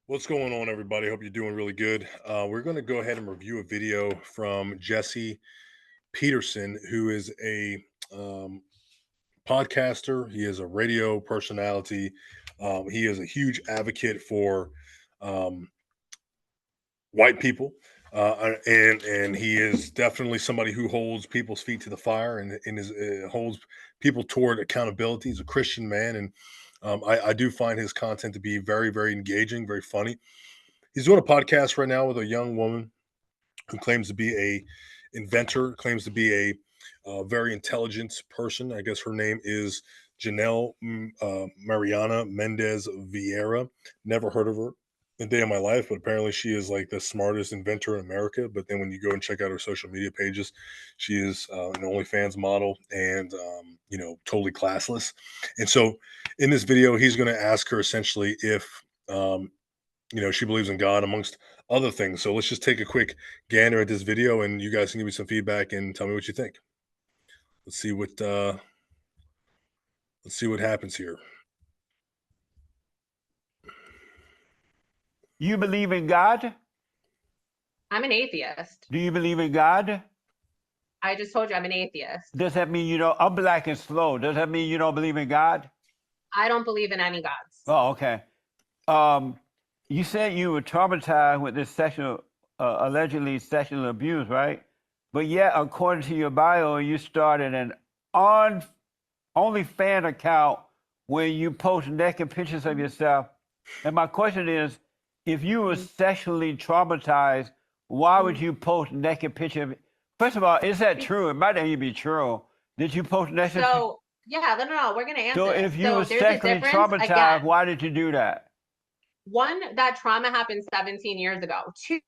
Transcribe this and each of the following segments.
What's going on, everybody? Hope you're doing really good. We're going to go ahead and review a video from Jesse Peterson, who is a um, podcaster. He is a radio personality. He is a huge advocate for um, white people, and he is definitely somebody who holds people's feet to the fire and holds people toward accountability. He's a Christian man, and I do find his content to be very, very engaging, very funny. He's doing a podcast right now with a young woman who claims to be a inventor, claims to be a very intelligent person. I guess her name is Janelle Mariana Mendez Vieira. Never heard of her a day of my life, but apparently she is like the smartest inventor in America. But then when you go and check out her social media pages, she is an OnlyFans model and totally classless. And so in this video, he's going to ask her essentially if she believes in God amongst other things. So let's just take a quick gander at this video, and you guys can give me some feedback and tell me what you think. Let's see what happens here. You believe in God? I'm an atheist. Do you believe in God? I just told you I'm an atheist. Does that mean I'm black and slow? Does that mean you don't believe in God? I don't believe in any gods. Oh, okay. You said you were traumatized with this allegedly sexual abuse, right? But yet, according to your bio, you started an OnlyFans account where you post naked pictures of yourself. And my question is, if you were sexually traumatized, why would you post naked pictures? First of all, is that true? It might not even be true. Did you post naked? So, yeah, no, we're going to answer. So if you were sexually traumatized, why did you do that? One, that trauma happened 17 years ago. Two,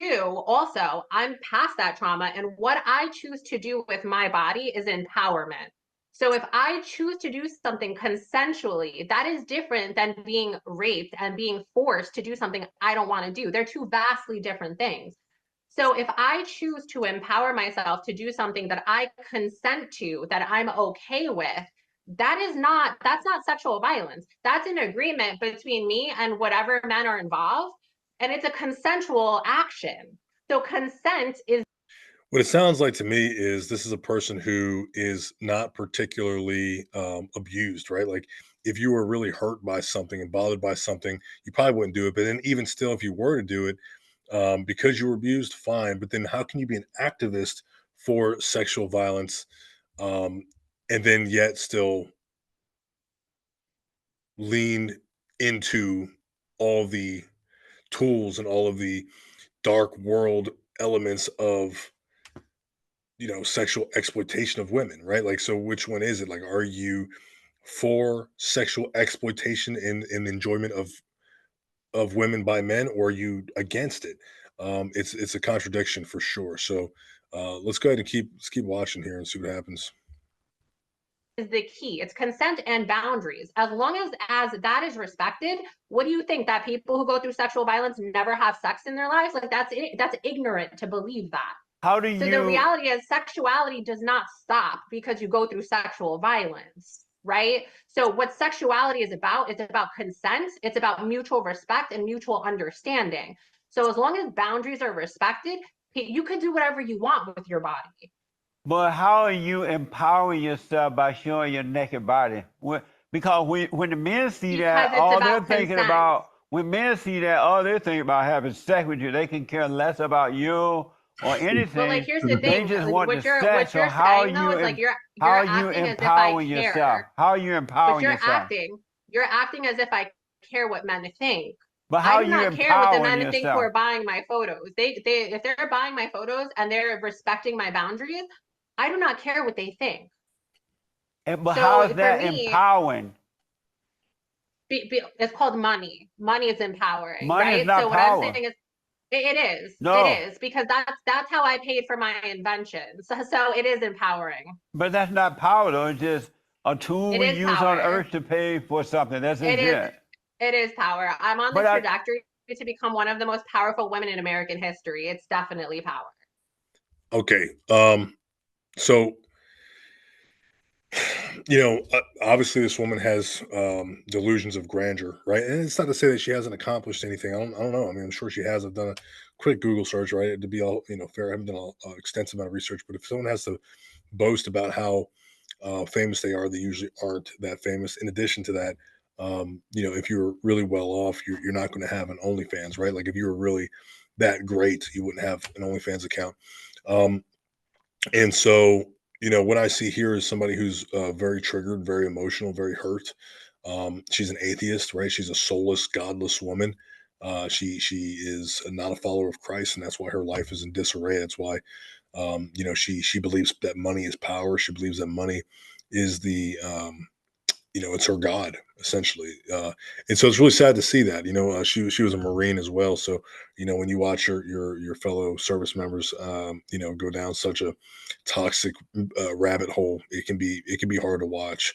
also, I'm past that trauma. And what I choose to do with my body is empowerment. So if I choose to do something consensually, that is different than being raped and being forced to do something I don't want to do. They're two vastly different things. So if I choose to empower myself to do something that I consent to, that I'm okay with, that's not sexual violence. That's an agreement between me and whatever men are involved. And it's a consensual action. So consent is. What it sounds like to me is this is a person who is not particularly abused, right? Like if you were really hurt by something and bothered by something, you probably wouldn't do it. But then even still, if you were to do it because you were abused, fine. But then how can you be an activist for sexual violence and then yet still lean into all the tools and all of the dark world elements of sexual exploitation of women, right? Like, so which one is it? Like, are you for sexual exploitation and enjoyment of women by men, or are you against it? It's a contradiction for sure. So let's go ahead and let's keep watching here and see what happens. Is the key. It's consent and boundaries. As long as that is respected, what do you think, that people who go through sexual violence never have sex in their lives? Like that's ignorant to believe that. How do you? So the reality is sexuality does not stop because you go through sexual violence, right? So what sexuality is about consent. It's about mutual respect and mutual understanding. So as long as boundaries are respected, you can do whatever you want with your body. But how are you empowering yourself by showing your naked body? Because when the men see that, all they're thinking about, when men see that, all they're thinking about having sex with you. They can care less about you or anything. But like, here's the thing. They just want what the you're sex. saying, so how though, is like you're acting as if empowering I care. yourself? How are you empowering yourself? You're acting as if I care what men think. But how I do not care what the men think who are buying my photos. If they're buying my photos and they're respecting my boundaries, I do not care what they think. But so how is that empowering? It's called money. Money is empowering. Money right? is not so power. What I'm saying is, it is. No. It is, because that's how I paid for my invention. So it is empowering. But that's not power, though. It's just a tool we use on Earth to pay for something. That's it. It is power. I'm on the trajectory to become one of the most powerful women in American history. It's definitely power. Okay. So Obviously this woman has delusions of grandeur, right? And it's not to say that she hasn't accomplished anything. I don't know. I mean, I'm sure she has. I've done a quick Google search, right? To be all, fair, I haven't done an extensive amount of research, but if someone has to boast about how famous they are, they usually aren't that famous. In addition to that, if you're really well off, you're not going to have an OnlyFans, right? Like if you were really that great, you wouldn't have an OnlyFans account. Um, and so, what I see here is somebody who's very triggered, very emotional, very hurt. She's an atheist, right? She's a soulless, godless woman. She is not a follower of Christ, and that's why her life is in disarray. That's why, she believes that money is power. She believes that money is it's her god essentially. And so it's really sad to see that. She was a Marine as well. So when you watch your fellow service members, go down such a toxic rabbit hole, it can be hard to watch.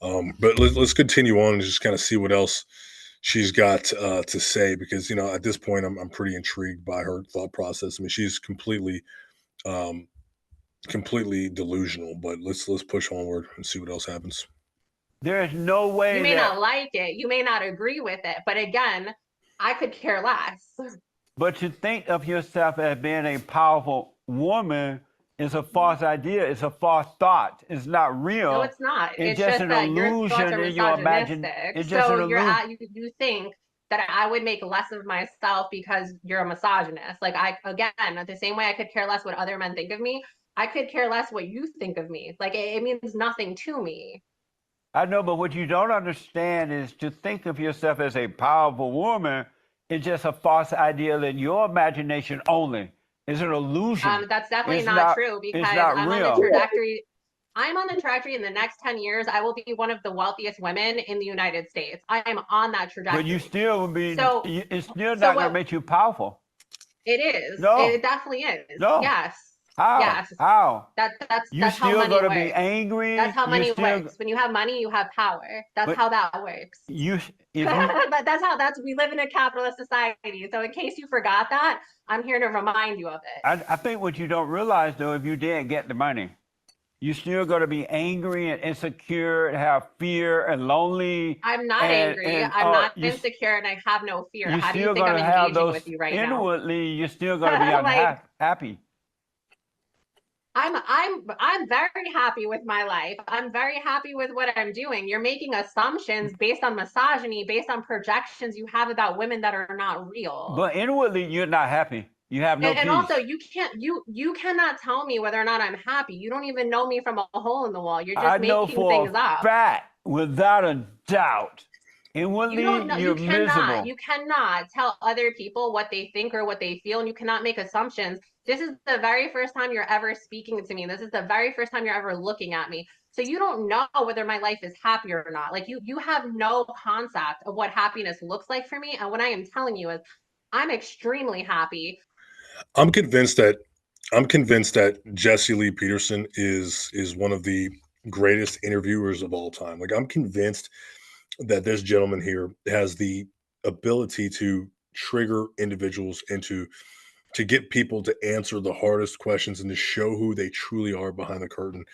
But let's continue on and just kind of see what else she's got to say, because at this point I'm pretty intrigued by her thought process. I mean, she's um, completely delusional. But let's push onward and see what else happens. There is no You way may not that, like it, you may not agree with it, but again, I could care less. but to think of yourself as being a powerful woman is a false idea. It's a false thought. It's not No, real. it's not. It's It's just just an that your thoughts illusion are in your imagine. misogynistic. It's just So an illusion. you think that I would make less of myself because you're a misogynist. Like again, the same way I could care less what other men think of me, I could care less what you think of me. Like it means nothing to me. I know, but what you don't understand is to think of yourself as a powerful woman is just a false ideal in your imagination only. It's an illusion. That's definitely It's not not. true It's because not I'm on the real. trajectory. I'm on the trajectory in the next 10 years. I will be one of the wealthiest women in the United States. I am on that But you trajectory. still will be. So, It's still so not going to what make you powerful. it is, No. it definitely is. No. Yes. How? Yes. How? You That's how still money going to be works. That's angry. how You money still. works. When you have money, you have power. That's But how that works. you. If you. But we live in a capitalist society. So in case you forgot that, I'm here to remind you of it. I think what you don't realize though, if you didn't get the money, you still going to be angry and insecure and have fear and lonely. I'm not and angry. and I'm uh, not you insecure and I have no fear. you How do you still think going I'm to have engaging those with you right now? inwardly. You're still going to be Like unhappy. I'm very happy with my life. I'm very happy with what I'm doing. You're making assumptions based on misogyny, based on projections you have about women that are not real. But inwardly, you're not happy. You have no And peace. also you cannot tell me whether or not I'm happy. You don't even know me from a hole in the wall. You're I just know making for things a up. fact, without a doubt, You don't inwardly, know, you're miserable. you cannot tell other people what they think or what they feel, and you cannot make assumptions. This is the very first time you're ever speaking to me. This is the very first time you're ever looking at me. So you don't know whether my life is happy or not. Like you have no concept of what happiness looks like for me. And what I am telling you is I'm extremely happy. I'm convinced that Jesse Lee Peterson is one of the greatest interviewers of all time. Like I'm convinced that this gentleman here has the ability to trigger individuals and to get people to answer the hardest questions and to show who they truly are behind the curtain,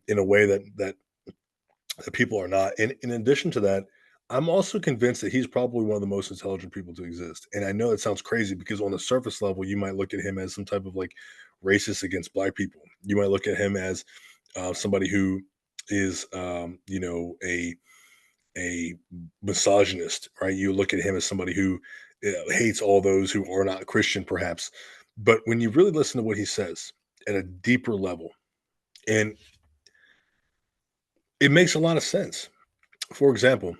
in a way that people are not. And in addition to that, I'm also convinced that he's probably one of the most intelligent people to exist. And I know it sounds crazy because on the surface level, you might look at him as some type of like racist against black people. You might look at him as somebody who is, a misogynist, right? You look at him as somebody who hates all those who are not Christian, perhaps. But when you really listen to what he says at a deeper level, and it makes a lot of sense. For example,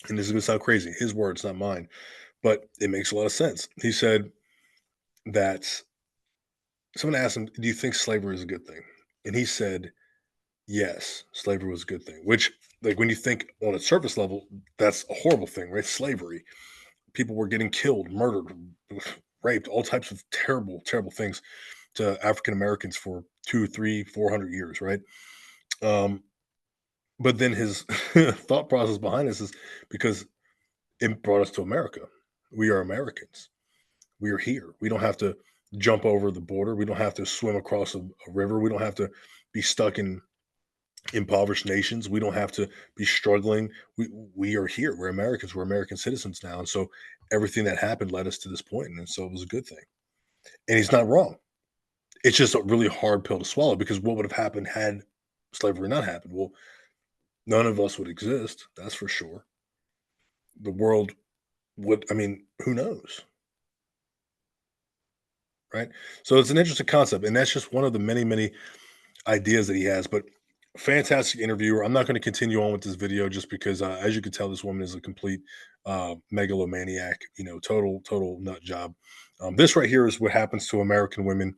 and this is going to sound crazy, his words, not mine, but it makes a lot of sense. He said that someone asked him, "Do you think slavery is a good thing?" And he said, "Yes, slavery was a good thing." Which, like, when you think on a surface level, that's a horrible thing, right? Slavery. People were getting killed, murdered, raped, all types of terrible, terrible things to African Americans for 2, 3, 400 years, right? Um, but then his thought process behind this is because it brought us to America. We are Americans. We are here. We don't have to jump over the border. We don't have to swim across a river. We don't have to be stuck in impoverished nations. We don't have to be struggling. We are here. We're Americans. We're American citizens now, and so everything that happened led us to this point, and so it was a good thing. And he's not wrong. It's just a really hard pill to swallow, because what would have happened had slavery not happened? Well, none of us would exist. That's for sure. The world would. I mean, who knows? Right. So it's an interesting concept, and that's just one of the many, many ideas that he has. But fantastic interviewer. I'm not going to continue on with this video just because, as you can tell, this woman is a complete megalomaniac. Total nut job. This right here is what happens to American women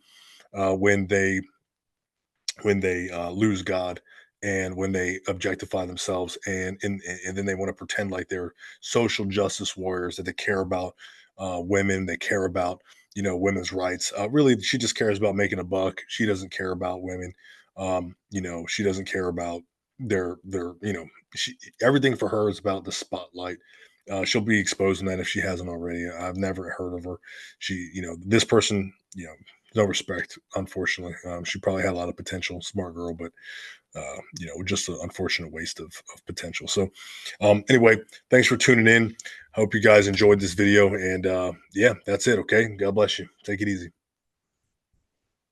when they lose God, and when they objectify themselves, and then they want to pretend like they're social justice warriors, that they care about women, they care about women's rights. Really, she just cares about making a buck. She doesn't care about women. She doesn't care about their she, everything for her is about the spotlight. She'll be exposing that if she hasn't already. I've never heard of her. This person, no respect, unfortunately. She probably had a lot of potential, smart girl, but just an unfortunate waste of potential. So anyway, thanks for tuning in. Hope you guys enjoyed this video, and yeah, that's it. Okay, God bless you. Take it easy.